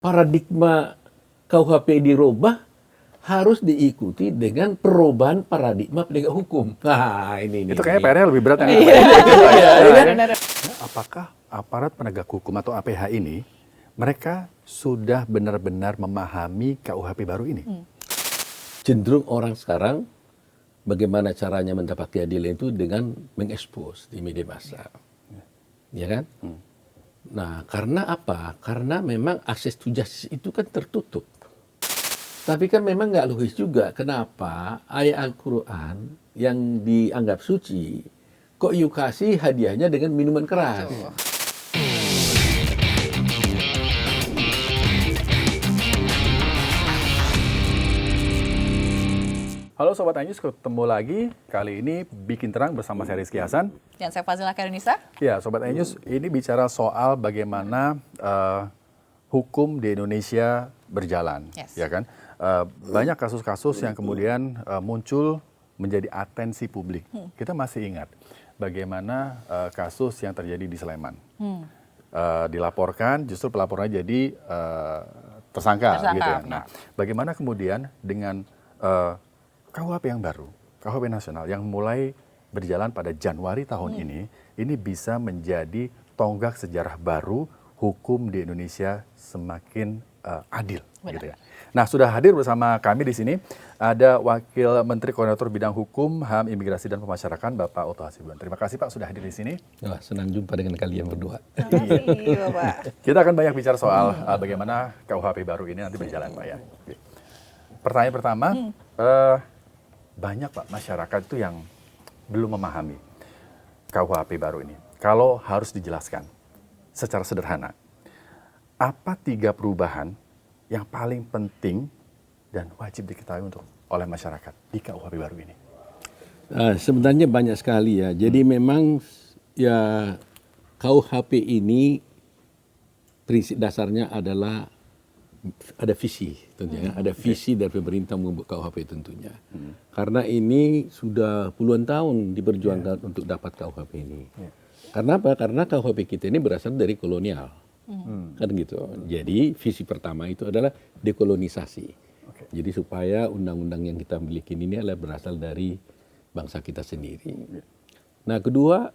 paradigma KUHP dirubah harus diikuti dengan perubahan paradigma penegak hukum. Nah, ini. Itu kayaknya PR-nya lebih berat. Apakah aparat penegak hukum atau APH ini, mereka sudah benar-benar memahami KUHP baru ini? Cenderung orang sekarang bagaimana caranya mendapat keadilan itu dengan mengekspos di media massa. Ya kan? Nah, karena apa? Karena memang akses to justice itu kan tertutup. Tapi kan memang nggak logis juga kenapa ayat Al-Quran yang dianggap suci, kok you kasih hadiahnya dengan minuman keras. Halo Sobat Ainus, ketemu lagi. Kali ini Bikin Terang bersama saya Rizky Hasan. Dan saya Fazila Kairunisa. Ya, Sobat Ainus, ini bicara soal bagaimana hukum di Indonesia berjalan. Yes. Ya kan? Banyak kasus-kasus yang kemudian muncul menjadi atensi publik. Kita masih ingat bagaimana kasus yang terjadi di Sleman. Dilaporkan, justru pelapornya jadi tersangka. Gitu ya. Nah, bagaimana kemudian dengan KUHP yang baru, KUHP nasional yang mulai berjalan pada Januari tahun ini bisa menjadi tonggak sejarah baru hukum di Indonesia semakin adil. Gitu ya. Nah, sudah hadir bersama kami di sini ada Wakil Menteri Koordinator Bidang Hukum, HAM, Imigrasi dan Pemasyarakatan, Bapak Otto Hasibuan. Terima kasih Pak sudah hadir di sini. Wah, senang jumpa dengan kalian berdua. Terima kasih Bapak. Kita akan banyak bicara soal bagaimana KUHP baru ini nanti berjalan Pak ya. Pertanyaan pertama, banyak Pak masyarakat itu yang belum memahami KUHP baru ini. Kalau harus dijelaskan secara sederhana, apa 3 perubahan yang paling penting dan wajib diketahui oleh masyarakat di KUHP baru ini? Sebenarnya banyak sekali ya. Jadi memang ya KUHP ini prinsip dasarnya adalah ada visi tentunya, ada visi dari pemerintah membuat KUHP tentunya. Karena ini sudah puluhan tahun diperjuangkan untuk dapat KUHP ini. Karena apa? Karena KUHP kita ini berasal dari kolonial. Kan gitu. Jadi visi pertama itu adalah dekolonisasi. Jadi supaya undang-undang yang kita miliki ini adalah berasal dari bangsa kita sendiri. Nah, kedua,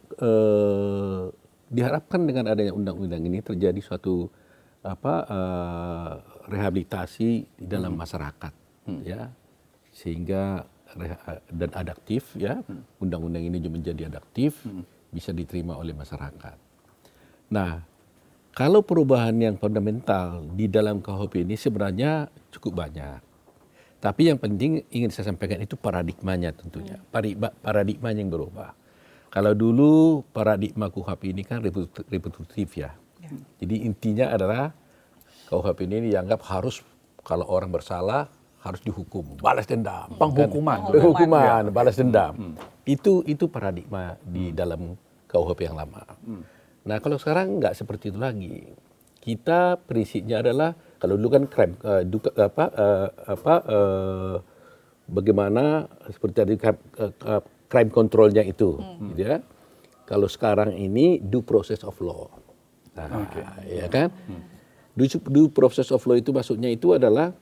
diharapkan dengan adanya undang-undang ini terjadi suatu rehabilitasi di dalam masyarakat, ya, sehingga dan adaptif, ya, undang-undang ini juga menjadi adaptif, bisa diterima oleh masyarakat. Nah, kalau perubahan yang fundamental di dalam KUHP ini sebenarnya cukup banyak, tapi yang penting ingin saya sampaikan itu paradigmanya tentunya, paradigmanya yang berubah. Kalau dulu paradigma KUHP ini kan repetitif ya. Jadi intinya adalah KUHP ini dianggap harus kalau orang bersalah harus dihukum, balas dendam. Penghukuman, balas dendam. Itu paradigma di dalam KUHP yang lama. Nah, kalau sekarang nggak seperti itu lagi. Kita prinsipnya adalah kalau dulu kan bagaimana seperti tadi crime controlnya itu, gitu ya. Kalau sekarang ini due process of law. Nah, ya kan? Due process of law itu maksudnya itu adalah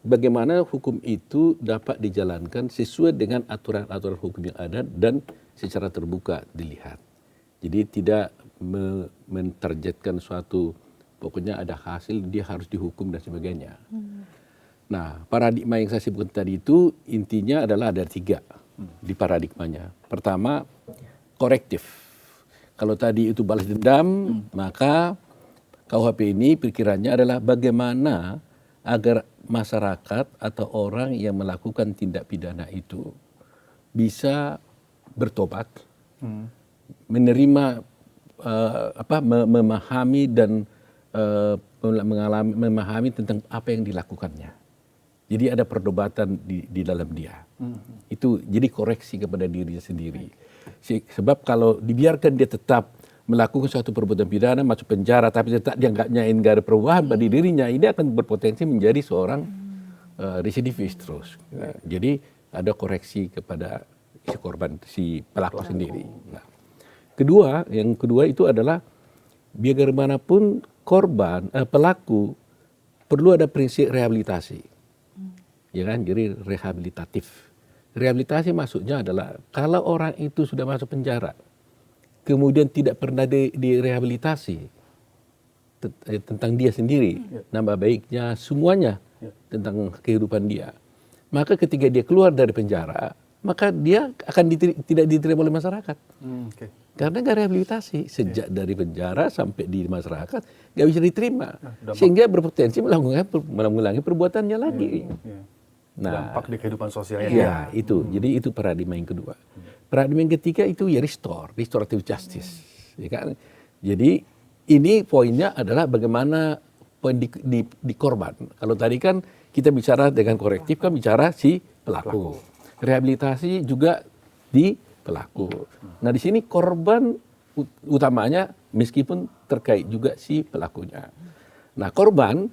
bagaimana hukum itu dapat dijalankan sesuai dengan aturan-aturan hukum yang ada dan secara terbuka dilihat. Jadi tidak mentargetkan suatu, pokoknya ada hasil dia harus dihukum dan sebagainya. Nah, paradigma yang saya sebutkan tadi itu intinya adalah ada 3 di paradigmanya. Pertama, korektif. Kalau tadi itu balas dendam, maka KUHP ini pikirannya adalah bagaimana agar masyarakat atau orang yang melakukan tindak pidana itu bisa bertobat, menerima, memahami dan memahami tentang apa yang dilakukannya. Jadi ada perdebatan di dalam dia. Itu jadi koreksi kepada dirinya sendiri. Sebab kalau dibiarkan dia tetap melakukan suatu perbuatan pidana, masuk penjara, tapi tetap dia nggak ada perubahan pada dirinya, ini akan berpotensi menjadi seorang residivis terus. Jadi ada koreksi kepada si korban, si pelaku sendiri. Nah, yang kedua itu adalah bagaimanapun korban, pelaku perlu ada prinsip rehabilitasi. Ya kan? Jadi rehabilitatif. Rehabilitasi maksudnya adalah kalau orang itu sudah masuk penjara, kemudian tidak pernah direhabilitasi tentang dia sendiri, nama baiknya, semuanya tentang kehidupan dia. Maka ketika dia keluar dari penjara, maka dia akan tidak diterima oleh masyarakat. Karena nggak rehabilitasi. Sejak dari penjara sampai di masyarakat, nggak bisa diterima. Sehingga berpotensi mengulangi perbuatannya lagi. Nah, dampak di kehidupan sosialnya. Ya, itu. Jadi itu paradigma yang kedua. Paradigma yang ketiga itu ya restorative justice. Ya kan? Jadi ini poinnya adalah bagaimana poin di korban. Kalau tadi kan kita bicara dengan korektif kan bicara si pelaku. Rehabilitasi juga di pelaku. Nah di sini korban utamanya meskipun terkait juga si pelakunya. Nah korban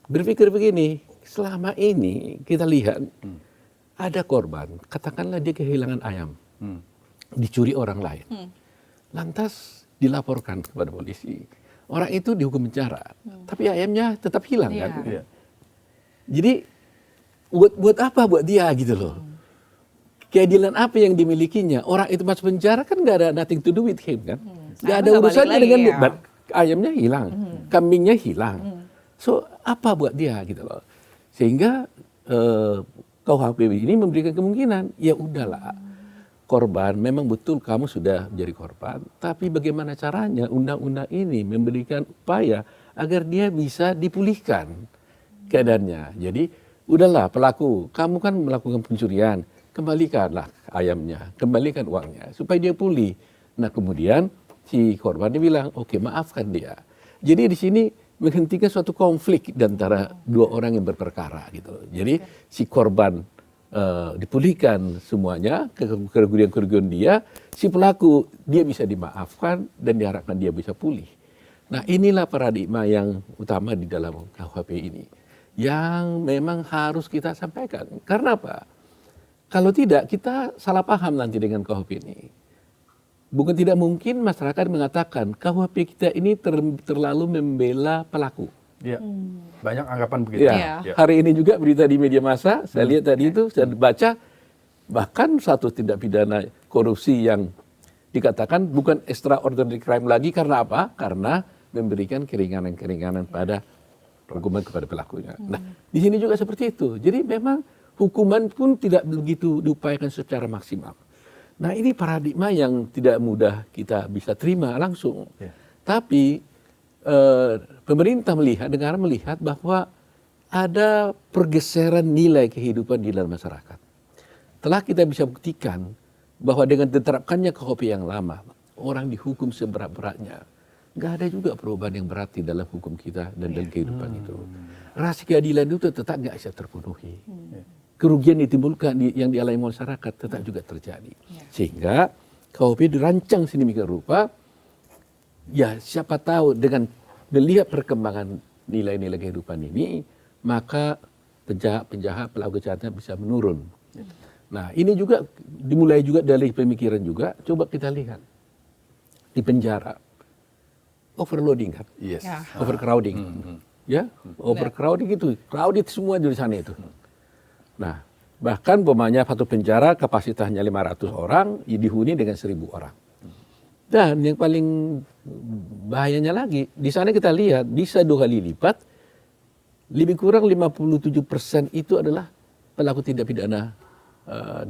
berpikir begini, selama ini kita lihat ada korban, katakanlah dia kehilangan ayam, dicuri orang lain, lantas dilaporkan kepada polisi, orang itu dihukum penjara, tapi ayamnya tetap hilang kan? Jadi buat apa buat dia gitu loh? Keadilan apa yang dimilikinya? Orang itu masuk penjara kan nggak ada nothing to do with him kan? Nggak ada urusannya dengan ayamnya hilang, kambingnya hilang. So apa buat dia gitu loh? Sehingga KUHP ini memberikan kemungkinan, ya udahlah korban memang betul kamu sudah menjadi korban, tapi bagaimana caranya undang-undang ini memberikan upaya agar dia bisa dipulihkan keadaannya. Jadi udahlah pelaku, kamu kan melakukan pencurian, kembalikanlah ayamnya, kembalikan uangnya supaya dia pulih. Nah kemudian si korban dia bilang, oke, maafkan dia. Jadi di sini menghentikan suatu konflik di antara dua orang yang berperkara gitu. Jadi si korban dipulihkan semuanya, kerugian-kerugian dia, si pelaku dia bisa dimaafkan dan diharapkan dia bisa pulih. Nah inilah paradigma yang utama di dalam KUHP ini, yang memang harus kita sampaikan. Karena apa? Kalau tidak kita salah paham nanti dengan KUHP ini. Bukan tidak mungkin masyarakat mengatakan KUHP kita ini terlalu membela pelaku. Ya, banyak anggapan begitu. Ya. Hari ini juga berita di media massa, saya lihat tadi itu, saya baca, bahkan satu tindak pidana korupsi yang dikatakan bukan extraordinary crime lagi, karena apa? Karena memberikan keringanan-keringanan pada hukuman kepada pelakunya. Nah, di sini juga seperti itu. Jadi memang hukuman pun tidak begitu diupayakan secara maksimal. Nah ini paradigma yang tidak mudah kita bisa terima langsung. Tapi pemerintah melihat, negara melihat bahwa ada pergeseran nilai kehidupan di dalam masyarakat. Telah kita bisa buktikan bahwa dengan diterapkannya KUHP yang lama, orang dihukum seberat-beratnya. Nggak ada juga perubahan yang berarti dalam hukum kita dan dalam kehidupan itu. Rasa keadilan itu tetap nggak bisa terpenuhi. Kerugian ditimbulkan yang dialami masyarakat tetap juga terjadi. Sehingga KUHP dirancang sedemikian rupa, ya siapa tahu dengan melihat perkembangan nilai-nilai kehidupan ini, maka penjahat pelaku kejahatan bisa menurun. Nah ini juga dimulai juga dari pemikiran juga, coba kita lihat di penjara, overloading kan, overcrowding, ya, overcrowding itu, crowded semua di sana itu. Nah bahkan umpamanya satu penjara kapasitasnya 500 orang, dihuni dengan 1000 orang. Dan yang paling bahayanya lagi, di sana kita lihat bisa 2 kali lipat, lebih kurang 57% itu adalah pelaku tindak pidana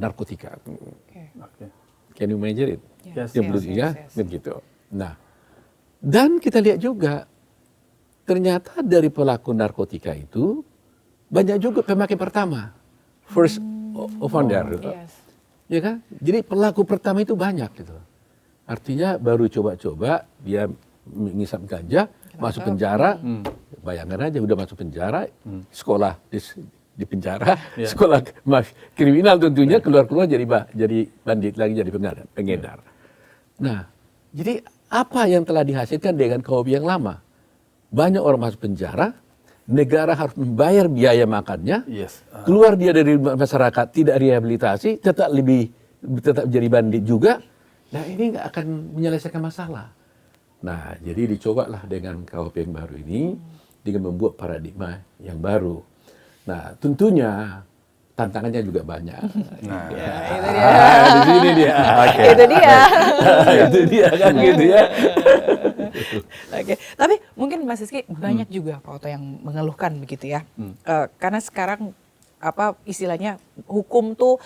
narkotika. Can you imagine it? Begitu. Nah, dan kita lihat juga ternyata dari pelaku narkotika itu banyak juga pemakai pertama, first offender, ya kan? Jadi pelaku pertama itu banyak gitu. Artinya baru coba-coba dia mengisap ganja, masuk penjara, bayangkan aja udah masuk penjara, sekolah di penjara, sekolah kriminal tentunya, keluar-keluar jadi bandit lagi, jadi pengedar. Nah, jadi apa yang telah dihasilkan dengan KUHP yang lama? Banyak orang masuk penjara, negara harus membayar biaya makannya, keluar dia dari masyarakat, tidak rehabilitasi, tetap jadi bandit juga. Nah ini nggak akan menyelesaikan masalah. Nah jadi dicobalah dengan KUHP yang baru ini, dengan membuat paradigma yang baru. Nah, tentunya tantangannya juga banyak. Nah, Itu dia. Di sini dia. Itu dia. Itu dia kan gitu ya. Oke, tapi mungkin Mas Rizky banyak juga Pak Oto yang mengeluhkan begitu ya. Karena sekarang apa istilahnya hukum tuh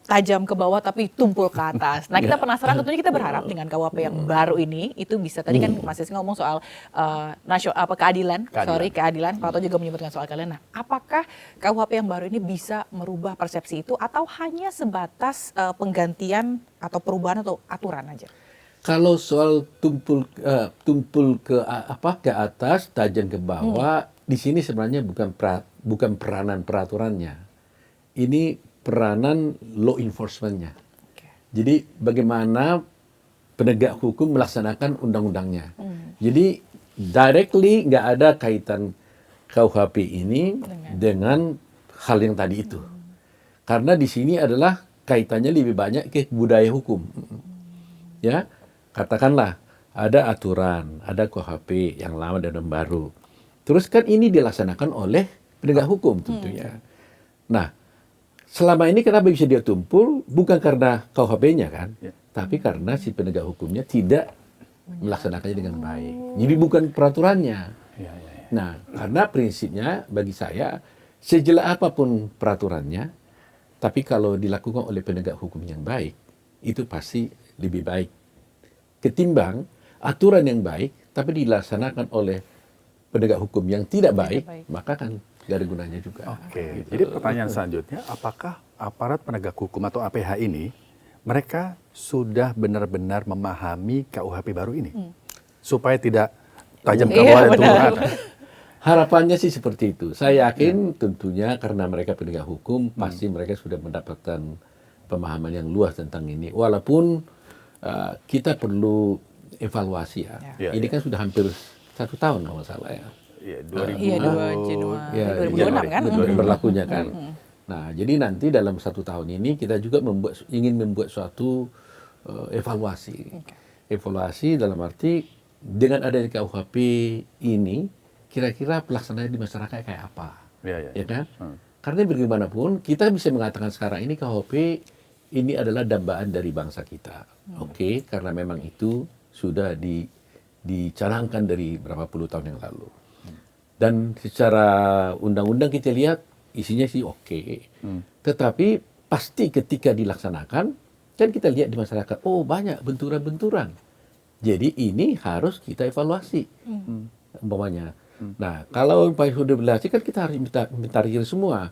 tajam ke bawah tapi tumpul ke atas. Nah kita penasaran, tentunya kita berharap dengan KUHP yang baru ini itu bisa, tadi kan Mas Rizky ngomong soal keadilan. Pak Oto juga menyebutkan soal keadilan. Nah apakah KUHP yang baru ini bisa merubah persepsi itu atau hanya sebatas penggantian atau perubahan atau aturan aja? Kalau soal tumpul ke atas, tajam ke bawah, di sini sebenarnya bukan peranan peraturannya. Ini peranan law enforcement-nya. Jadi bagaimana penegak hukum melaksanakan undang-undangnya. Jadi directly nggak ada kaitan KUHP ini dengan hal yang tadi itu. Karena di sini adalah kaitannya lebih banyak ke budaya hukum. Ya. Katakanlah ada aturan, ada KUHP yang lama dan yang baru. Terus kan ini dilaksanakan oleh penegak hukum tentunya. Nah, selama ini kenapa bisa dia tumpul? Bukan karena KUHP-nya kan, tapi karena si penegak hukumnya tidak melaksanakannya dengan baik. Jadi bukan peraturannya. Nah, karena prinsipnya bagi saya, sejelek apapun peraturannya, tapi kalau dilakukan oleh penegak hukum yang baik, itu pasti lebih baik ketimbang aturan yang baik tapi dilaksanakan oleh penegak hukum yang tidak baik, maka kan gak ada gunanya juga. Oke. Jadi pertanyaan selanjutnya, apakah aparat penegak hukum atau APH ini mereka sudah benar-benar memahami KUHP baru ini supaya tidak tajam ke bawah dan turun ke atas? Harapannya sih seperti itu. Saya yakin tentunya karena mereka penegak hukum pasti mereka sudah mendapatkan pemahaman yang luas tentang ini. Walaupun kita perlu evaluasi ya. Ini kan sudah hampir 1 tahun kalau nggak salah ya. Iya, 2026 kan? Berlakunya kan. Nah, jadi nanti dalam 1 tahun ini kita juga ingin membuat suatu evaluasi. Evaluasi dalam arti dengan adanya KUHP ini, kira-kira pelaksanaannya di masyarakat kayak apa? Ya kan? Karena bagaimanapun kita bisa mengatakan sekarang ini KUHP ini adalah dambaan dari bangsa kita. Oke, karena memang itu sudah dicanangkan dari berapa puluh tahun yang lalu. Dan secara undang-undang kita lihat isinya sih oke. Tetapi pasti ketika dilaksanakan, kan kita lihat di masyarakat, oh banyak benturan-benturan. Jadi ini harus kita evaluasi. Umpamanya. Nah, kalau sudah evaluasi kan kita harus minta semua.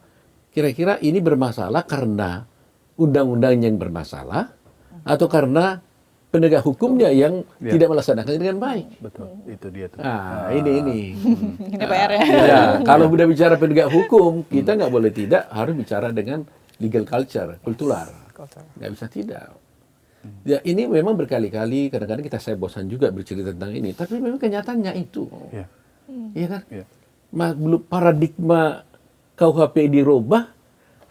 Kira-kira ini bermasalah karena undang-undang yang bermasalah atau karena penegak hukumnya yang tidak melaksanakan dengan baik. Betul, itu dia tuh. Nah, ini. Ini PR-nya. Ya, kalau sudah bicara penegak hukum, kita nggak boleh tidak harus bicara dengan legal culture, kultural. Nggak bisa tidak. Ya, ini memang berkali-kali, kadang-kadang saya bosan juga bercerita tentang ini, tapi memang kenyataannya itu. Iya kan? Belum paradigma KUHP dirubah,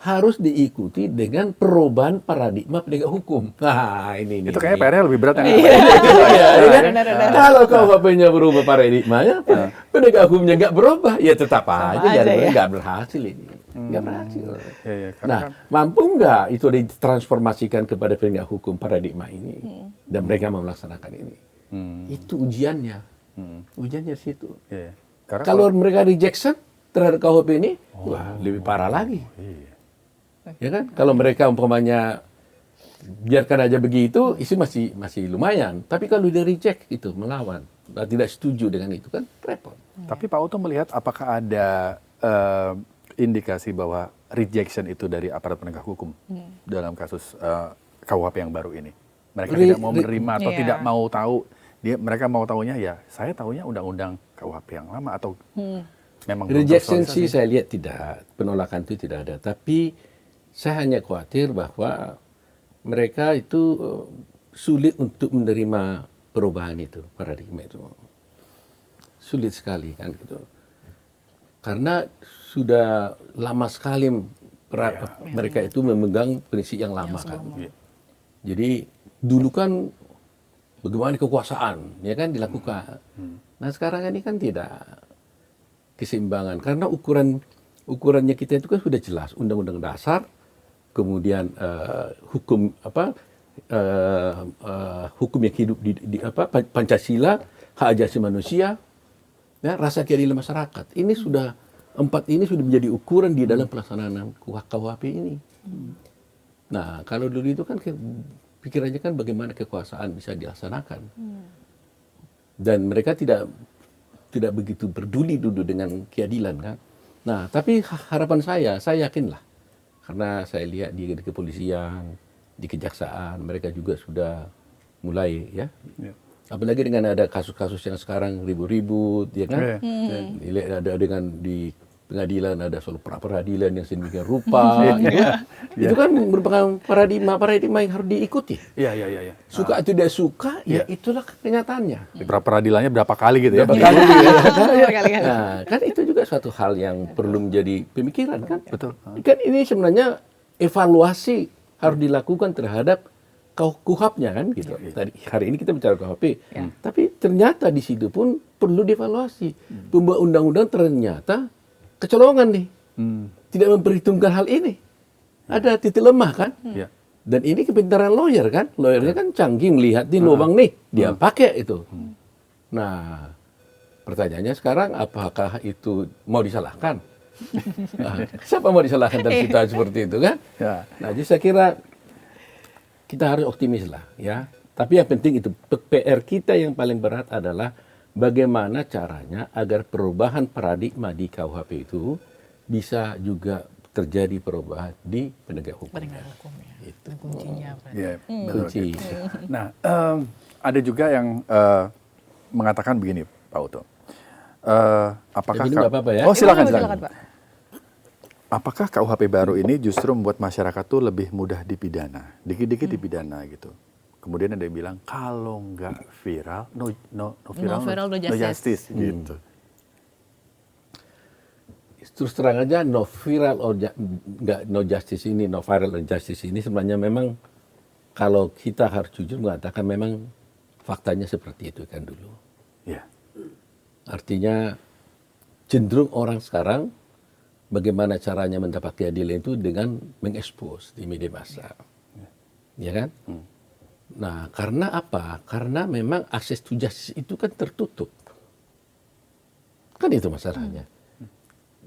harus diikuti dengan perubahan paradigma penegak hukum. Nah, ini. Itu kayaknya PR-nya lebih berat. Kalau KUHP-nya berubah paradigmanya, penegak hukumnya nggak berubah, ya tetap aja nggak berhasil ini. Nggak berhasil. Nah, mampu nggak itu ditransformasikan kepada penegak hukum paradigma ini, dan mereka mau melaksanakan ini? Itu ujiannya. Ujiannya di situ. Kalau mereka rejection terhadap KUHP ini, wah lebih parah lagi. Ya kan? Kalau mereka umpamanya biarkan aja begitu, itu masih lumayan. Tapi kalau dia reject itu melawan, tidak setuju dengan itu kan repot. Tapi Pak Oto melihat apakah ada indikasi bahwa rejection itu dari aparat penegak hukum dalam kasus KUHP yang baru ini? Mereka tidak mau menerima atau tidak mau tahu. Mereka mau tahunya ya, saya tahunya undang-undang KUHP yang lama atau memang rejection sih saya lihat tidak, penolakan itu tidak ada. Tapi saya hanya khawatir bahwa mereka itu sulit untuk menerima perubahan itu, paradigma itu. Sulit sekali kan gitu. Karena sudah lama sekali mereka itu memegang prinsip yang lama kan. Jadi dulu kan bagaimana kekuasaan, ya kan dilakukan. Nah sekarang ini kan tidak. keseimbangan karena ukurannya kita itu kan sudah jelas, Undang-Undang Dasar, kemudian hukum hukum yang hidup di Pancasila, hak asasi manusia, ya, rasa keadilan masyarakat. Ini sudah 4 ini sudah menjadi ukuran di dalam pelaksanaan KUHP ini. Nah, kalau dulu itu kan pikirannya kan bagaimana kekuasaan bisa dilaksanakan. Dan mereka tidak begitu peduli dulu dengan keadilan kan. Nah, tapi harapan saya yakinlah. Karena saya lihat di kepolisian, di kejaksaan, mereka juga sudah mulai ya. Apalagi dengan ada kasus-kasus yang sekarang ribut-ribut, ya kan? Ada dengan di pengadilan ada soal peradilan yang sedemikian rupa, itu kan merupakan paradigma yang harus diikuti. Iya. Suka atau tidak suka, ya itulah kenyataannya. Peradilannya berapa kali gitu ya? Berapa kali ya? Berkali-kali. Nah, kan itu juga suatu hal yang perlu menjadi pemikiran kan? Betul. Kan ini sebenarnya evaluasi harus dilakukan terhadap KUHP-nya kan gitu. Tadi hari ini kita bicara KUHP, tapi ternyata di situ pun perlu dievaluasi. Pembuat undang-undang ternyata kecolongan nih, tidak memperhitungkan hal ini. Ada titik lemah kan? Dan ini kepintaran lawyer kan? Lawyernya kan canggih melihat di lubang nih, dia pakai itu. Nah, pertanyaannya sekarang apakah itu mau disalahkan? Siapa mau disalahkan dalam situasi seperti itu kan? Nah, jadi saya kira kita harus optimis lah ya. Tapi yang penting itu PR kita yang paling berat adalah bagaimana caranya agar perubahan paradigma di KUHP itu bisa juga terjadi perubahan di penegak hukum. Penegak hukum ya. Itu kuncinya. Kunci. Nah, ada juga yang mengatakan begini, Pak Oto. Apakah nggak apa-apa ya? Oh, silakan. Pak. Apakah KUHP baru ini justru membuat masyarakat tuh lebih mudah dipidana, dikit-dikit dipidana gitu? Kemudian ada yang bilang kalau nggak viral, no viral, no justice gitu. Terus terang aja no viral no justice ini, no viral and justice ini sebenarnya memang kalau kita harus jujur mengatakan memang faktanya seperti itu kan dulu. Ya. Artinya cenderung orang sekarang bagaimana caranya mendapat keadilan itu dengan mengekspos di media massa. Ya kan? Nah, karena apa? Karena memang akses to justice itu kan tertutup. Kan itu masalahnya.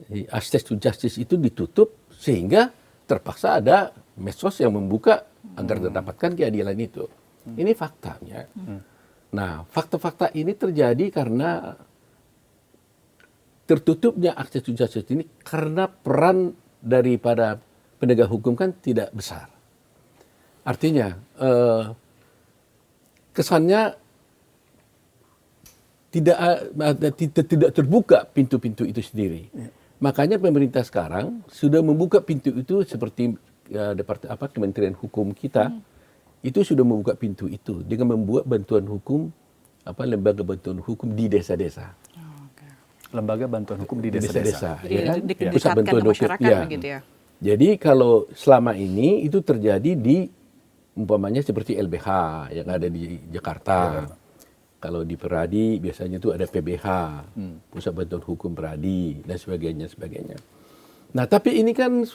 Jadi, akses to justice itu ditutup sehingga terpaksa ada medsos yang membuka agar mendapatkan keadilan itu. Ini faktanya. Nah, fakta-fakta ini terjadi karena tertutupnya akses to justice ini karena peran daripada penegak hukum kan tidak besar. Artinya kesannya tidak terbuka pintu-pintu itu sendiri. Makanya pemerintah sekarang sudah membuka pintu itu seperti Kementerian Hukum kita itu sudah membuka pintu itu dengan membuat bantuan hukum lembaga bantuan hukum di desa-desa. Lembaga bantuan hukum di desa-desa. Jadi Ya kan? didekatkan ke masyarakat begitu ya. Jadi kalau selama ini itu terjadi di umpamanya seperti LBH yang ada di Jakarta. Kalau di Peradi biasanya itu ada PBH, Pusat Bantuan Hukum Peradi dan sebagainya. Nah, tapi ini kan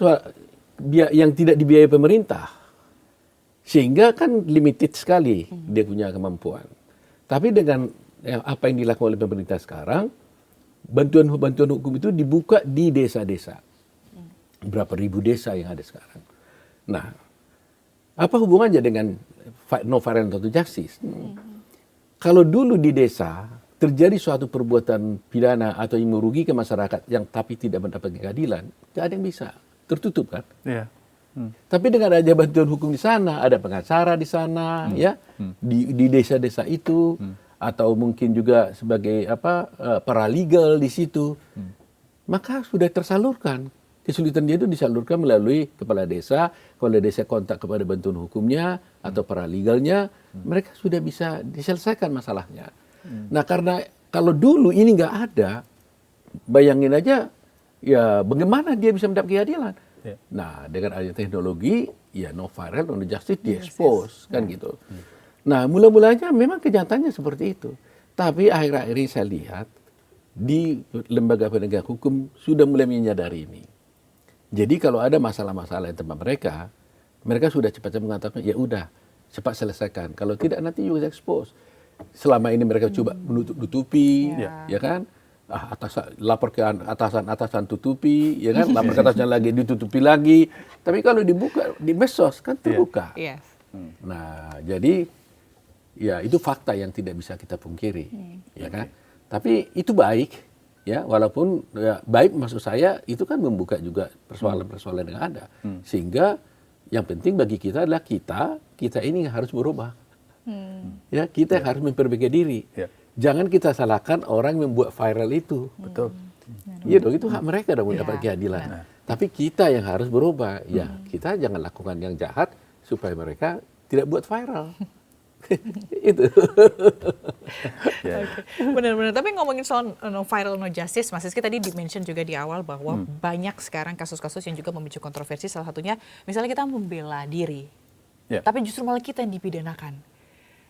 yang tidak dibiayai pemerintah. Sehingga kan limited sekali dia punya kemampuan. Tapi dengan apa yang dilakukan oleh pemerintah sekarang, bantuan hukum itu dibuka di desa-desa. Berapa ribu desa yang ada sekarang. Nah, apa hubungannya dengan no violence to justice? Kalau dulu di desa terjadi suatu perbuatan pidana atau yang merugikan masyarakat yang tapi tidak mendapat keadilan, tidak ada yang bisa, tertutup kan? Iya. Tapi dengan ada bantuan hukum di sana, ada pengacara di sana, ya di desa-desa itu, atau mungkin juga sebagai paralegal di situ, maka sudah tersalurkan. Kesulitan dia itu disalurkan melalui kepala desa kontak kepada bantuan hukumnya atau paralegalnya, mereka sudah bisa diselesaikan masalahnya. Nah, karena kalau dulu ini nggak ada, bayangin aja, ya bagaimana dia bisa mendapat keadilan? Nah, dengan adanya teknologi, ya no viral, no justice, di-expose, kan gitu. Nah, mula-mulanya memang kenyataannya seperti itu. Tapi akhir-akhir ini saya lihat, di lembaga penegak hukum sudah mulai menyadari ini. Jadi kalau ada masalah-masalah yang tempat mereka sudah cepat-cepat mengatakan, ya udah, cepat selesaikan. Kalau tidak nanti juga expose. Selama ini mereka coba menutup-nutupi, ya kan? Lapor ke atasan tutupi, ya kan? Lapor ke atasan lagi ditutupi lagi. Tapi kalau dibuka di medsos kan terbuka. Yes. Nah, jadi ya itu fakta yang tidak bisa kita pungkiri, ya kan? Tapi itu baik. Ya, walaupun ya, baik maksud saya itu kan membuka juga persoalan-persoalan yang ada, sehingga yang penting bagi kita adalah kita ini harus berubah, ya kita harus memperbaiki diri, jangan kita salahkan orang yang membuat viral itu, betul, iya dong itu hak mereka dong mendapat keadilan, tapi kita yang harus berubah, ya kita jangan lakukan yang jahat supaya mereka tidak buat viral. Itu. Benar-benar. Tapi ngomongin soal no viral no justice, Mas Rizky tadi di-mention juga di awal bahwa banyak sekarang kasus-kasus yang juga memicu kontroversi. Salah satunya misalnya kita membela diri, tapi justru malah kita yang dipidanakan.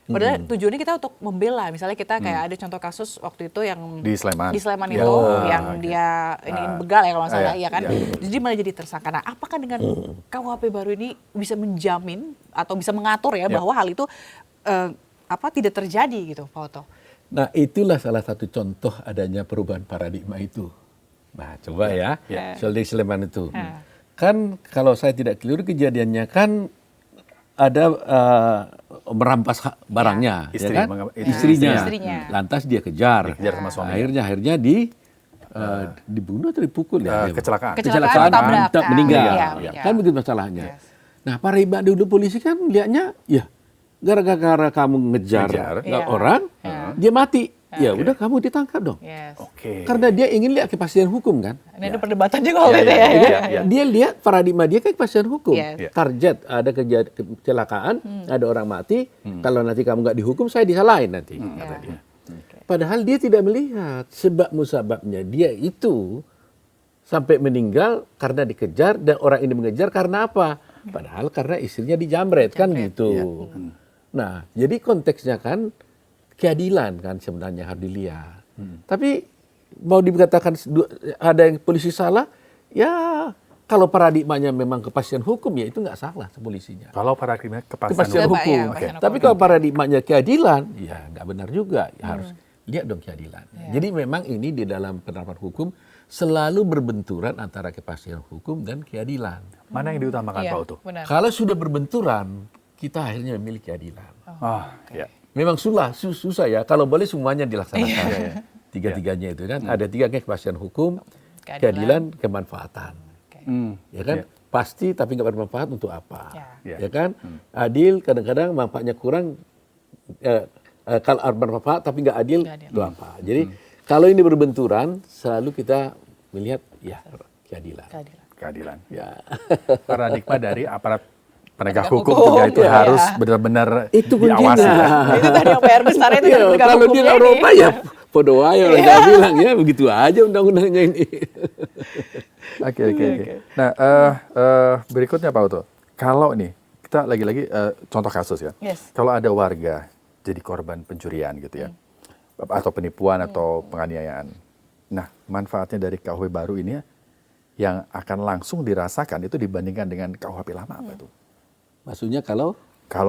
Padahal tujuannya kita untuk membela. Misalnya kita kayak ada contoh kasus waktu itu yang di Sleman itu yang dia ini begal ya kalau nggak salah, ya kan. Jadi malah jadi tersangka. Nah, apakah dengan KUHP baru ini bisa menjamin atau bisa mengatur ya bahwa hal itu tidak terjadi gitu, Pak Oto? Nah, itulah salah satu contoh adanya perubahan paradigma itu. Nah, coba ya, soal di Sleman itu. Kan kalau saya tidak keliru kejadiannya kan ada merampas barangnya, ya kan? Istrinya. Lantas dia kejar sama suaminya. Akhirnya dibunuh atau dipukul ya? Kecelakaan. Meninggal. Kan begitu masalahnya. Nah, paradigma dulu polisi kan lihatnya, ya gara-gara kamu ngejar orang, dia mati. Ya udah kamu ditangkap dong. Karena dia ingin lihat kepastian hukum kan. Ini ada perdebatan juga waktu itu ya. Dia lihat paradigma dia kan kepastian hukum. Target ada kecelakaan, ada orang mati. Kalau nanti kamu nggak dihukum, saya disalahin nanti. Kata dia. Padahal dia tidak melihat sebab musababnya dia itu sampai meninggal karena dikejar dan orang ini mengejar karena apa? Padahal karena istrinya dijamret kan gitu. Nah, jadi konteksnya kan keadilan kan sebenarnya harus dilihat. Tapi mau dikatakan ada yang polisi salah, ya kalau paradigmanya memang kepastian hukum ya itu nggak salah polisinya. Kalau paradigma kepastian hukum. Tapi kalau paradigmanya keadilan, ya nggak benar juga. Ya, harus lihat dong keadilan. Jadi memang ini di dalam penerapan hukum selalu berbenturan antara kepastian hukum dan keadilan. Mana yang diutamakan Pak Oto? Kalau sudah berbenturan, kita akhirnya memilih keadilan. Memang susah ya, kalau boleh semuanya dilaksanakan. Tiga-tiganya itu kan, ada tiga kepastian hukum, keadilan, kemanfaatan. Ya kan, pasti tapi nggak bermanfaat untuk apa. Ya kan, adil kadang-kadang manfaatnya kurang, kalau bermanfaat tapi nggak adil, itu apa. Jadi kalau ini berbenturan, selalu kita melihat ya keadilan. Keadilan. Ya. Paradigma dari aparat penegak hukum juga itu harus benar-benar diawasi. Itu tadi yang PR besar itu dari penegak kalau hukumnya dia nggak roba ya podo aja orang bilang ya begitu aja undang-undangnya ini. Oke. Nah, berikutnya Pak Oto. Kalau nih kita lagi-lagi contoh kasus ya. Kalau ada warga jadi korban pencurian gitu ya. Atau penipuan atau penganiayaan. Nah, manfaatnya dari KUHP baru ini yang akan langsung dirasakan itu dibandingkan dengan KUHP lama apa itu? Maksudnya kalau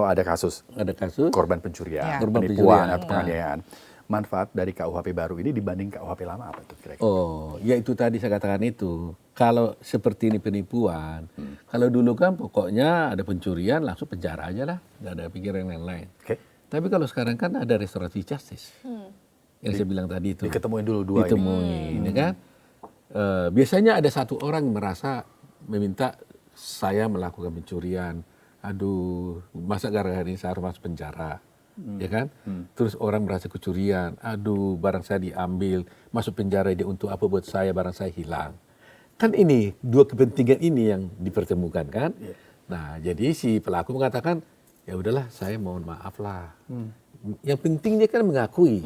ada kasus korban pencurian, penipuan atau penganiayaan, manfaat dari KUHP baru ini dibanding KUHP lama apa itu kira-kira? Oh, ya itu tadi saya katakan itu. Kalau seperti ini penipuan, kalau dulu kan pokoknya ada pencurian langsung penjara aja lah, nggak ada pikiran yang lain. Tapi kalau sekarang kan ada restoratif justice, yang saya bilang tadi itu. Diketemuin dulu dua ini. Ya kan? Biasanya ada satu orang merasa meminta saya melakukan pencurian. Aduh, masa gara-gara ini saya harus masuk penjara, ya kan? Terus orang merasa kecurian, aduh, barang saya diambil, masuk penjara dia untuk apa buat saya, barang saya hilang. Kan ini dua kepentingan ini yang dipertemukan kan? Nah, jadi si pelaku mengatakan, ya udahlah, saya mohon maaf lah. Yang penting dia kan mengakui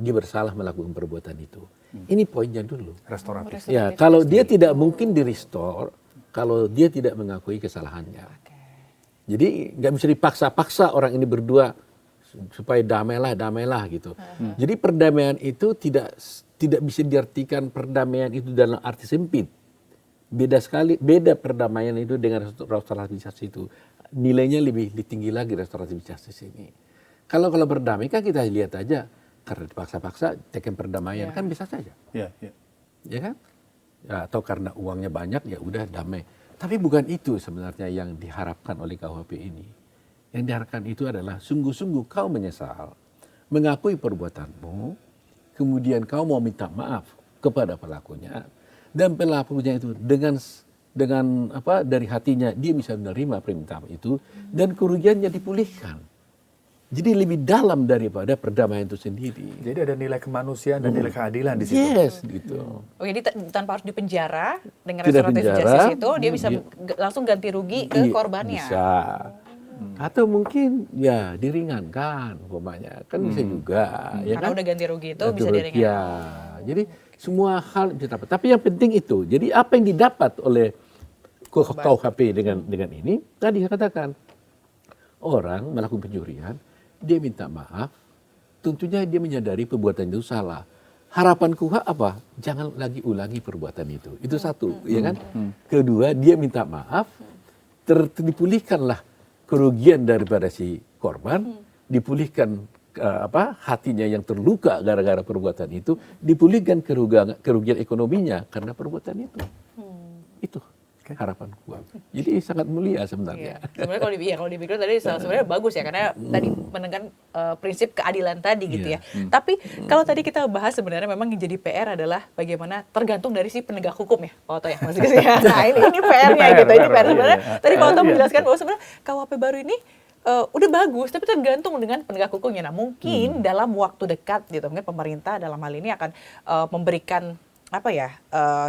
dia bersalah melakukan perbuatan itu. Ini poinnya dulu. Restoratif. Ya, kalau dia tidak mungkin di-restore, kalau dia tidak mengakui kesalahannya. Jadi nggak bisa dipaksa-paksa orang ini berdua supaya damailah gitu. Jadi perdamaian itu tidak tidak bisa diartikan perdamaian itu dalam arti sempit. Beda sekali, beda perdamaian itu dengan restoratif justice itu. Nilainya lebih tinggi lagi restoratif justice ini. Kalau berdamai kan kita lihat aja, karena dipaksa-paksa tekan perdamaian kan bisa saja. Ya, ya. Ya kan? Ya, atau karena uangnya banyak ya udah damai. Tapi bukan itu sebenarnya yang diharapkan oleh KUHP ini. Yang diharapkan itu adalah sungguh-sungguh kau menyesal, mengakui perbuatanmu, kemudian kau mau minta maaf kepada pelakunya, dan pelakunya itu dengan dari hatinya dia bisa menerima permintaan itu dan kerugiannya dipulihkan. Jadi lebih dalam daripada perdamaian itu sendiri. Jadi ada nilai kemanusiaan dan nilai keadilan di situ. Yes, gitu. Oh, jadi tanpa harus dipenjara dengan Tidak restoratif penjara, justice itu dia bisa langsung ganti rugi ke Iya, korbannya. Bisa. Atau mungkin ya diringankan umpamanya. Kan bisa juga. Ya Karena kan? udah ganti rugi itu Ganti bisa rugi, diringankan. ya. Jadi semua hal bisa dapat. Tapi yang penting itu. Jadi apa yang didapat oleh KUHP dengan ini, tadi saya katakan. Orang melakukan pencurian, dia minta maaf, tentunya dia menyadari perbuatan itu salah. Harapan KUHP apa? Jangan lagi ulangi perbuatan itu. Itu satu, ya kan? Kedua, dia minta maaf, dipulihkanlah kerugian daripada si korban, dipulihkan hatinya yang terluka gara-gara perbuatan itu, dipulihkan kerugian ekonominya karena perbuatan itu. Itu harapan KUHP. Jadi sangat mulia sebenarnya. Iya. Sebenarnya kalau dipikir tadi sebenarnya bagus ya karena tadi menekan prinsip keadilan tadi gitu ya. Tapi kalau tadi kita bahas sebenarnya memang yang jadi PR adalah bagaimana tergantung dari si penegak hukum ya, Pak Oto ya. Maksudnya nah ini PR-nya gitu. Ini PR sebenarnya. Tadi Pak Oto menjelaskan bahwa sebenarnya KUHP baru ini udah bagus, tapi tergantung dengan penegak hukumnya. Nah mungkin dalam waktu dekat gitu, mungkin pemerintah dalam hal ini akan memberikan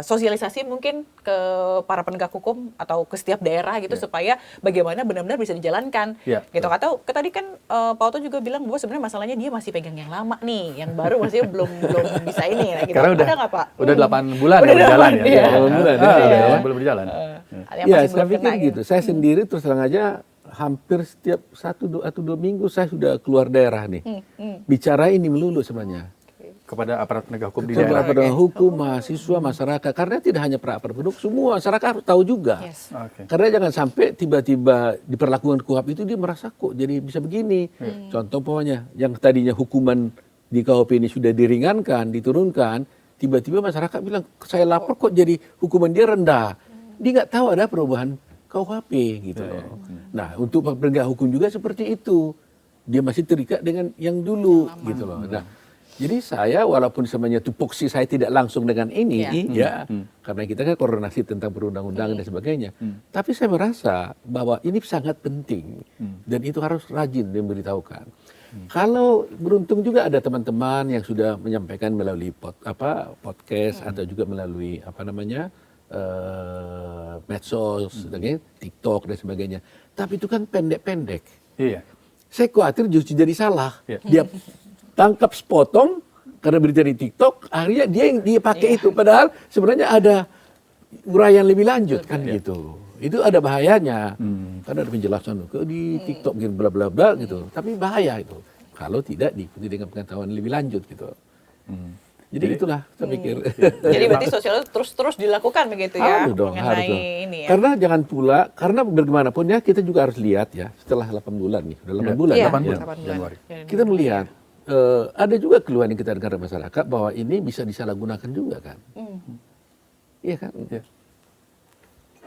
sosialisasi mungkin ke para penegak hukum atau ke setiap daerah gitu supaya bagaimana benar-benar bisa dijalankan gitu. Atau tadi kan Pak Oto juga bilang bahwa sebenarnya masalahnya dia masih pegang yang lama nih, yang baru masih belum bisa ini. Nah, gitu. Karena Ada nggak Pak? Udah 8 bulan Udah ya berjalan ya. iya. 8 bulan, Belum berjalan. Yang Ya, masih saya belum pikir kena gitu. Saya sendiri terus terang aja hampir setiap 1 atau 2 minggu saya sudah keluar daerah nih. Bicara ini melulu sebenarnya. Kepada aparat penegak hukum di Kepada daerah. penegak hukum, mahasiswa, masyarakat. Karena tidak hanya para penduduk, semua masyarakat harus tahu juga. Yes. Oke. Karena jangan sampai tiba-tiba diperlakukan KUHP itu dia merasa kok jadi bisa begini. Contoh pokoknya yang tadinya hukuman di KUHP ini sudah diringankan, diturunkan, tiba-tiba masyarakat bilang saya lapor kok jadi hukuman dia rendah. Dia nggak tahu ada perubahan KUHP gitu loh. Nah untuk penegak hukum juga seperti itu. Dia masih terikat dengan yang dulu gitu loh. Nah, jadi saya walaupun sebenarnya tupoksi saya tidak langsung dengan ini, karena kita kan koordinasi tentang perundang-undangan dan sebagainya. Tapi saya merasa bahwa ini sangat penting dan itu harus rajin diberitahukan. Kalau beruntung juga ada teman-teman yang sudah menyampaikan melalui podcast atau juga melalui medsos, TikTok dan sebagainya. Tapi itu kan pendek-pendek. Iya. Saya khawatir justru jadi salah. Iya. Dia tangkap sepotong karena berita di TikTok, akhirnya dia pakai itu. Padahal sebenarnya ada uraian lebih lanjut kan gitu. Itu ada bahayanya. Karena ada penjelasan di TikTok mungkin bla bla bla gitu. Tapi bahaya itu kalau tidak diikuti dengan pengetahuan lebih lanjut gitu. Jadi itulah saya pikir. Jadi berarti sosial terus dilakukan begitu ya Harus dong, mengenai harus dong. ini ya. Karena jangan pula, karena bagaimanapun ya kita juga harus lihat ya setelah 8 bulan nih, udah 8 bulan. Iya, 8 bulan, 8 bulan. Januari. Kita melihat ada juga keluhan yang kita dengar dari masyarakat bahwa ini bisa disalahgunakan juga kan. Iya kan. Iya.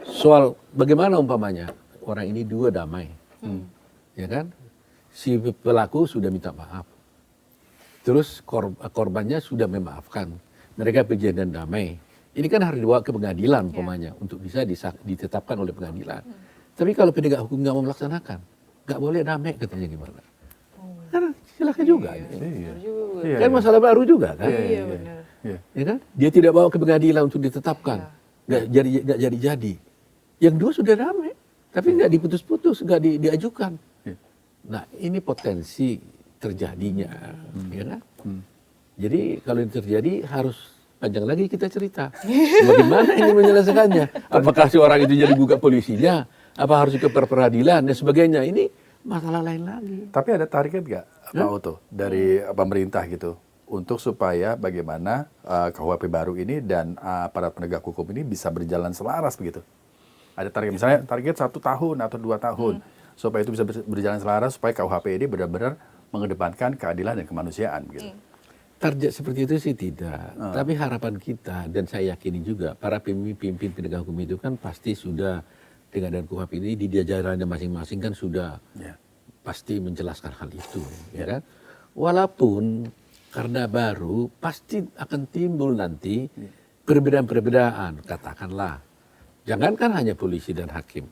Soal bagaimana umpamanya orang ini dua damai, ya kan? Si pelaku sudah minta maaf, terus korbannya sudah memaafkan, mereka perjanjian damai. Ini kan harus dibawa ke pengadilan umpamanya untuk bisa ditetapkan oleh pengadilan. Tapi kalau penegak hukum nggak mau melaksanakan, nggak boleh damai katanya gimana? Kan silakan juga. Iya. Kan masalah baru juga kan? Iya benar. Iya. Ya kan? Dia tidak bawa ke pengadilan untuk ditetapkan, nggak jadi. Yang dua sudah damai, tapi nggak diputus-putus, nggak diajukan. Nah ini potensi terjadinya, ya kan? Jadi kalau ini terjadi harus panjang lagi kita cerita. Bagaimana ini menyelesaikannya? Apakah si orang itu jadi gugat polisinya? Apa harus ke peradilan dan sebagainya? Ini masalah lain lagi. Tapi ada target nggak Pak Oto dari pemerintah gitu untuk supaya bagaimana KUHP baru ini dan para penegak hukum ini bisa berjalan selaras begitu. Ada target, misalnya target 1 tahun atau 2 tahun, supaya itu bisa berjalan selaras, supaya KUHP ini benar-benar mengedepankan keadilan dan kemanusiaan gitu. Target seperti itu sih tidak. Tapi harapan kita, dan saya yakini juga, para pemimpin penegak hukum itu kan pasti sudah dengan KUHP ini di jajarannya masing-masing kan sudah pasti menjelaskan hal itu, ya kan? Walaupun karena baru pasti akan timbul nanti perbedaan-perbedaan, katakanlah. Jangankan hanya polisi dan hakim,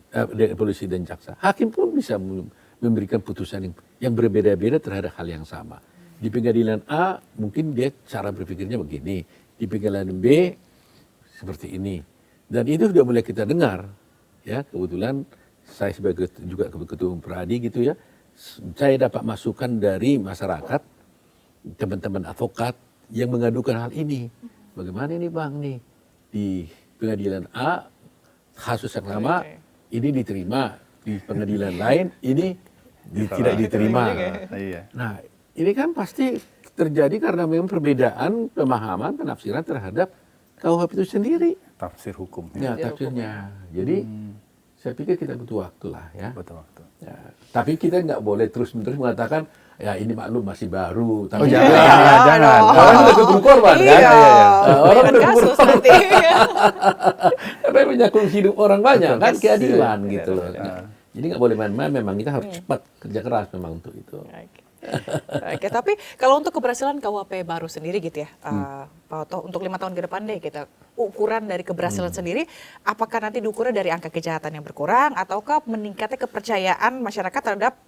polisi dan jaksa, hakim pun bisa memberikan putusan yang berbeda-beda terhadap hal yang sama. Di pengadilan A mungkin dia cara berpikirnya begini, di pengadilan B seperti ini, dan itu sudah mulai kita dengar. Ya, kebetulan saya sebagai juga ketua Pradi gitu ya, saya dapat masukan dari masyarakat, teman-teman advokat yang mengadukan hal ini. Bagaimana ini Bang nih, di pengadilan A kasus yang sama ini diterima, di pengadilan lain ini tidak diterima. Nah, ini kan pasti terjadi karena memang perbedaan pemahaman, penafsiran terhadap KUHP itu sendiri. Tafsir hukum. Ya, tafsirnya. Jadi saya pikir kita butuh waktu lah ya. Betul waktu. Ya, tapi kita nggak boleh terus-menerus mengatakan ya ini maklum masih baru. Oh Tapi jangan. orang udah keburu korban kan? Orang udah keburu kasus nanti. Karena menyangkut hidup orang banyak kan, keadilan Iya, gitu loh. Jadi nggak boleh main-main, memang kita harus cepat kerja keras memang untuk itu. Oke, tapi kalau untuk keberhasilan KUHP baru sendiri gitu ya, Pak Oto, untuk 5 tahun ke depan deh kita ukuran dari keberhasilan sendiri, apakah nanti diukurnya dari angka kejahatan yang berkurang, ataukah meningkatnya kepercayaan masyarakat terhadap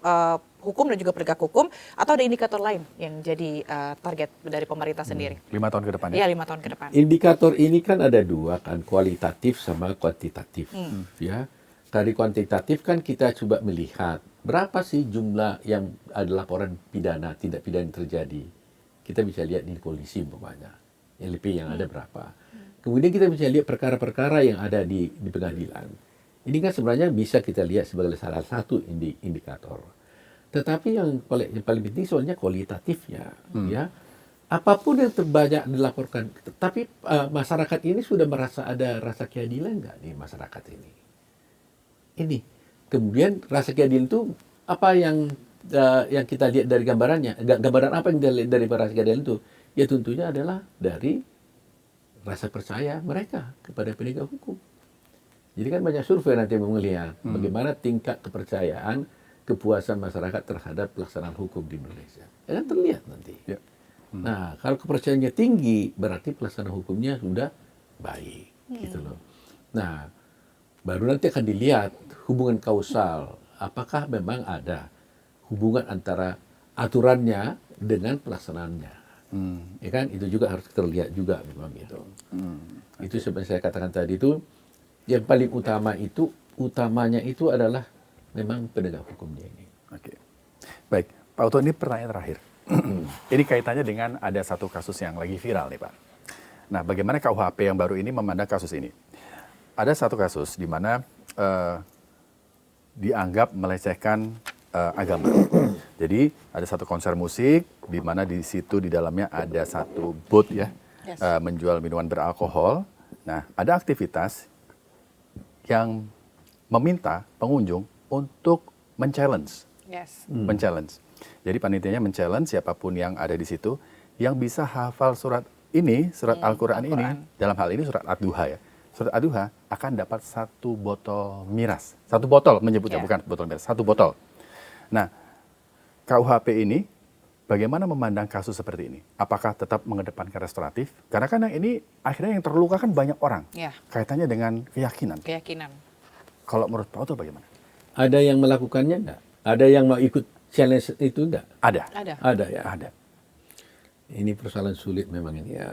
hukum dan juga penegak hukum, atau ada indikator lain yang jadi target dari pemerintah sendiri? 5 tahun ke depan Iya, 5 tahun ke depan. Indikator ini kan ada dua kan, kualitatif sama kuantitatif. Ya, dari kuantitatif kan kita coba melihat berapa sih jumlah yang ada laporan pidana, tindak pidana yang terjadi. Kita bisa lihat di polisi umpamanya, LP yang ada berapa. Kemudian kita bisa lihat perkara-perkara yang ada di pengadilan. Ini kan sebenarnya bisa kita lihat sebagai salah satu indikator. Tetapi yang paling penting soalnya kualitatifnya, ya. Apapun yang terbanyak dilaporkan, tapi masyarakat ini sudah merasa ada rasa keadilan nggak di masyarakat ini? Ini. Kemudian rasa keadilan itu apa yang kita lihat dari gambarannya? Gambaran apa yang kita lihat dari rasa keadilan itu? Ya tentunya adalah dari rasa percaya mereka kepada penegak hukum. Jadi kan banyak survei nanti melihat bagaimana tingkat kepercayaan, kepuasan masyarakat terhadap pelaksanaan hukum di Indonesia. Ya kan terlihat nanti. Ya. Nah, kalau kepercayaannya tinggi, berarti pelaksanaan hukumnya sudah baik, gitu loh. Nah, baru nanti akan dilihat hubungan kausal, apakah memang ada hubungan antara aturannya dengan pelaksanaannya. Ya kan, itu juga harus terlihat juga memang itu. Itu seperti saya katakan tadi itu, yang paling utamanya itu adalah memang penegak hukumnya ini. Oke. Baik, Pak Oto, ini pertanyaan terakhir. Ini kaitannya dengan ada satu kasus yang lagi viral nih Pak. Nah, bagaimana KUHP yang baru ini memandang kasus ini? Ada satu kasus di mana dianggap melecehkan agama. Jadi ada satu konser musik di mana di situ di dalamnya ada satu booth ya, menjual minuman beralkohol. Nah, ada aktivitas yang meminta pengunjung untuk men-challenge. Men-challenge. Jadi panitianya men-challenge siapapun yang ada di situ yang bisa hafal surat ini, surat Al-Quran ini, dalam hal ini surat Ad-Duha ya. Surat Ad-Duha akan dapat 1 botol miras. 1 botol menyebutnya, bukan botol miras, 1 botol. Nah, KUHP ini bagaimana memandang kasus seperti ini? Apakah tetap mengedepankan restoratif? Karena kan yang ini akhirnya yang terluka kan banyak orang. Kaitannya dengan keyakinan. Kalau menurut Pak Oto bagaimana? Ada yang melakukannya enggak? Ada yang mau ikut challenge itu enggak? Ada. Ada ya? Ada. Ini persoalan sulit memang ini ya.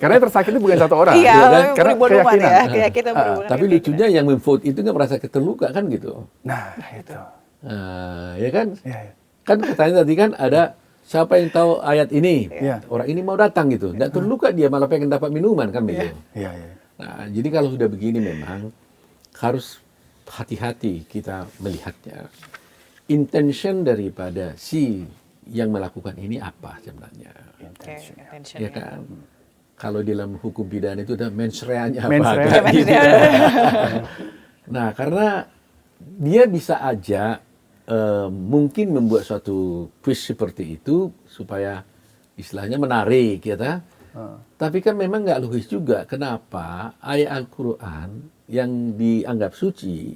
Karena yang tersakiti bukan satu orang. Iya, kan? Karena keyakinan. ya, keyakinan berhubungan. Tapi lucunya yang memvote itu nggak merasa terluka kan gitu. Nah, itu. Ya kan? Ya. Kan katanya tadi kan ada siapa yang tahu ayat ini? Ya. Orang ini mau datang gitu. Nggak terluka dia malah pengen dapat minuman kan begitu. Iya. Nah, jadi kalau sudah begini memang harus hati-hati kita melihatnya. Intention daripada si yang melakukan ini apa sebenarnya. Oke, intention Ya kan? Kalau di dalam hukum pidana itu ada mens rea-nya apa. Mens rea. kan? Mens rea. Nah, karena dia bisa aja mungkin membuat suatu quiz seperti itu supaya istilahnya menarik, ya ta? Tapi kan memang nggak logis juga. Kenapa ayat Al-Quran yang dianggap suci,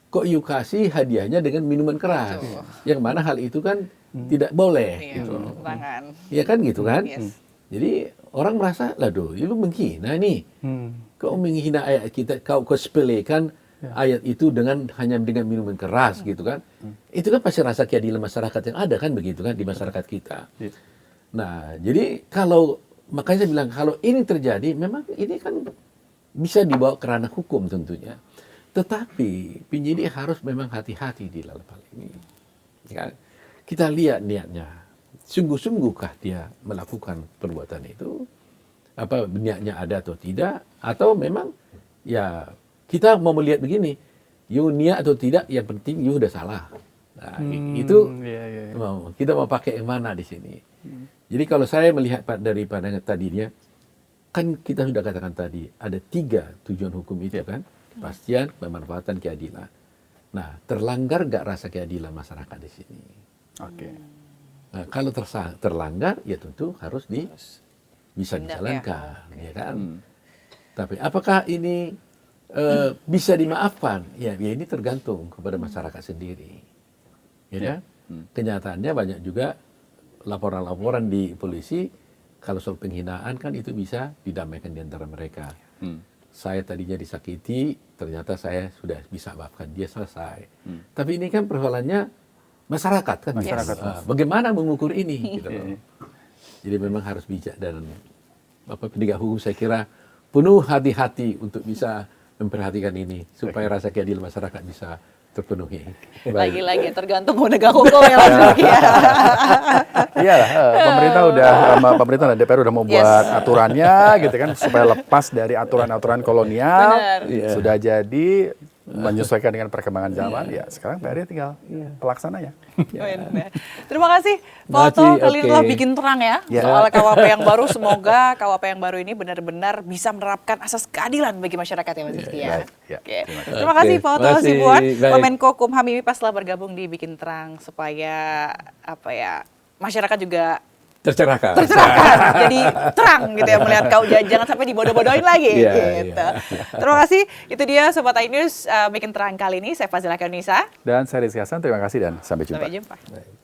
kok you kasih hadiahnya dengan minuman keras? Yang mana hal itu kan tidak boleh. Iya, Gitu. tangan. Ya kan gitu kan? Yes. Jadi orang merasa, lah lu menghina nih. Kau menghina ayat kita, kau sepelekan ayat itu hanya dengan minuman keras gitu kan. Itu kan pasti rasa keadilan masyarakat yang ada kan begitu kan di masyarakat kita. Nah, jadi makanya saya bilang kalau ini terjadi memang ini kan bisa dibawa ke ranah hukum tentunya. Tetapi penyidik harus memang hati-hati di dalam hal ini. Ya, kita lihat niatnya. Sungguh-sungguhkah dia melakukan perbuatan itu? Apa niatnya ada atau tidak? Atau memang ya kita mau melihat begini, you niat atau tidak, yang penting you udah salah. Nah, itu kita mau pakai yang mana di sini. Jadi kalau saya melihat dari pandangan tadinya, kan kita sudah katakan tadi, ada 3 tujuan hukum itu kan, kepastian, pemanfaatan, keadilan. Nah, terlanggar nggak rasa keadilan masyarakat di sini? Oke. Nah, kalau terlanggar, ya tentu harus bisa Tindak, dijalankan, ya kan? Tapi apakah ini bisa dimaafkan? Ya ini tergantung kepada masyarakat sendiri. Ya kan? Kenyataannya banyak juga laporan-laporan di polisi, kalau soal penghinaan kan itu bisa didamaikan di antara mereka. Saya tadinya disakiti, ternyata saya sudah bisa maafkan, dia selesai. Tapi ini kan persoalannya masyarakat kan. Masyarakat. Bagaimana mengukur ini? Gitu loh. Jadi memang harus bijak dan penegak hukum saya kira penuh hati-hati untuk bisa memperhatikan ini supaya rasa keadilan masyarakat bisa terpenuhi. Lagi-lagi tergantung penegak hukum ya Mas Rizky ya. Iyalah, pemerintah dan DPR udah mau buat aturannya gitu kan supaya lepas dari aturan-aturan kolonial. Benar. Sudah jadi menyesuaikan dengan perkembangan zaman, ya sekarang PR-nya tinggal pelaksananya. Benar. Terima kasih Pak Otto, kali ini oke. telah bikin terang ya soal KUHP yang baru. Semoga KUHP yang baru ini benar-benar bisa menerapkan asas keadilan bagi masyarakat ya Mas Rizky ya. Baik, ya. Oke. Terima kasih. Terima kasih Pak Otto Terima kasih. Hasibuan, Baik. Menkokumham IMIPAS telah bergabung di Bikin Terang supaya masyarakat juga Tercerahkan. jadi terang gitu ya melihat kau jangan sampai dibodoh-bodohin lagi gitu. Terima kasih. Itu dia Sobat iNews Bikin Terang kali ini. Saya Fazila Kaunisa. Dan saya Rizky Hasan, terima kasih dan sampai jumpa. Sampai jumpa. Baik.